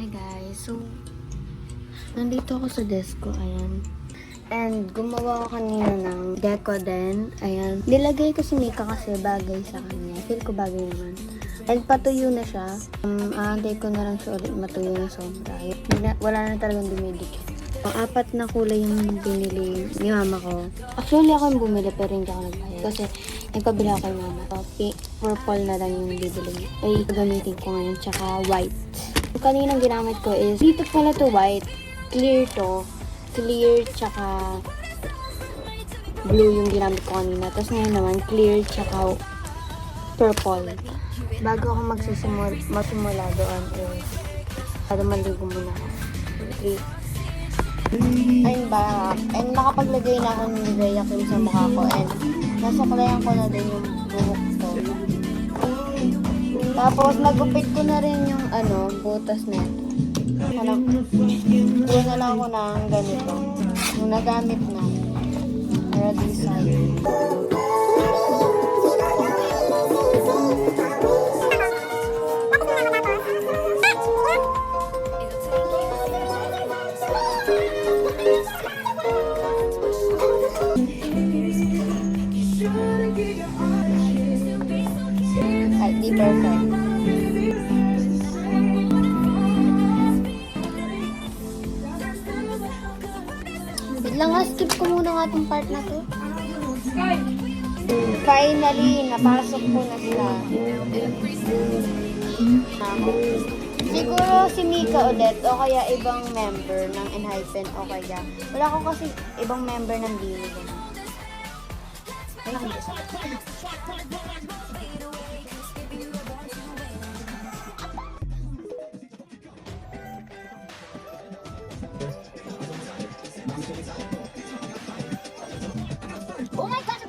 Hi guys, so nandito ako sa desk ko, ayan. And gumawa ako kanina ng deco din, ayan. Nilagay ko si Mika kasi bagay sa kanya. Feel ko bagay naman. And patuyo na siya. Antay ko na lang siya ulit matuyo na sobra. Wala na talagang dumidikit. Apat na kulay yung binili ni mama ko. Actually ako yung bumili pero hindi ako nagbayad. Kasi nagpabili ako kay mama. Purple na lang yung bibili niya. Ay, gagamitin ko ngayon. Tsaka white. Yung kaninang ginamit ko is, dito pala to white. Clear to. Clear tsaka blue yung ginamit ko kanina. Tapos ngayon naman, clear tsaka purple. Bago ako magsimula doon is, para maligo muna ako. I'm back. And nakapaglagay na ako ng Nivea cream sa mukha ko. And nasuklayan ko na din yung buhok ko. Tapos nagupit ko na rin yung butas na ito. Buwan na lang ako ng ganito. Yung nagamit na. Para design. Di perfect. Wait lang nga, skip ko muna nga itong part na to. Finally, napasok ko na sila. Siguro si Mika ulit o kaya ibang member ng Enhypen o kaya. Wala ko kasi ibang member ng Dini. Wala ko dito. Oh my God!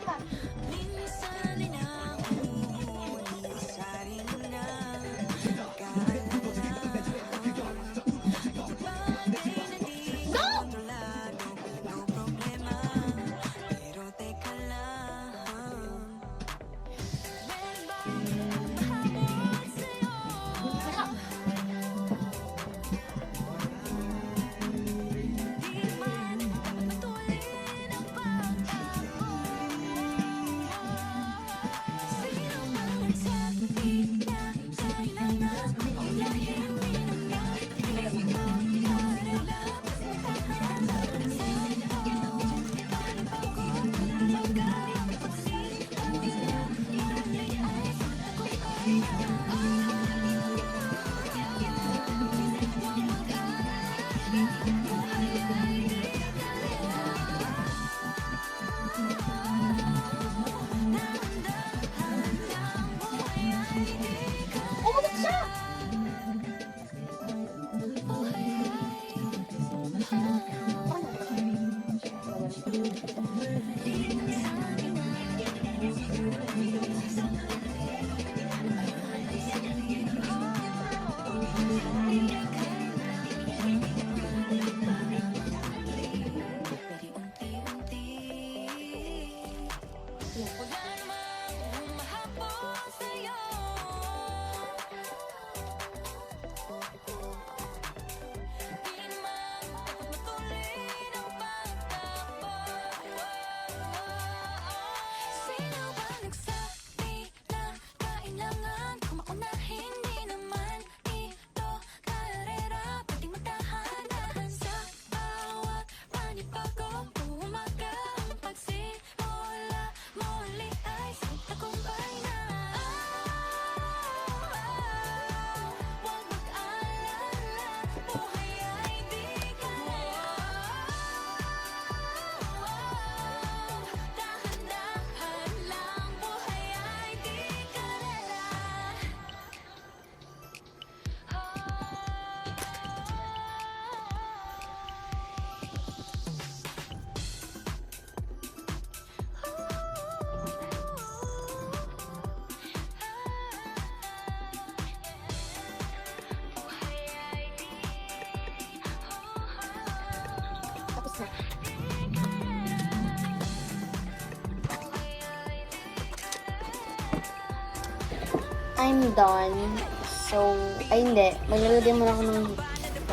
I'm done. So, ay hindi. Maglalagay muna ako ng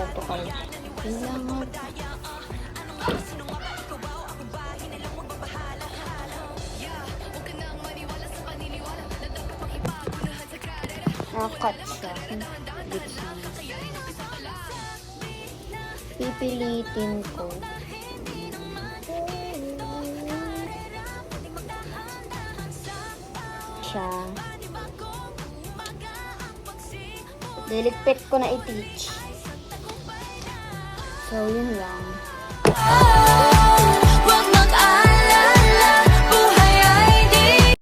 tutukal. Kailangan. Nakakat siya. Gitna. Pipilitin ko. Siya. Diligpit ko na i-teach. So, yun lang.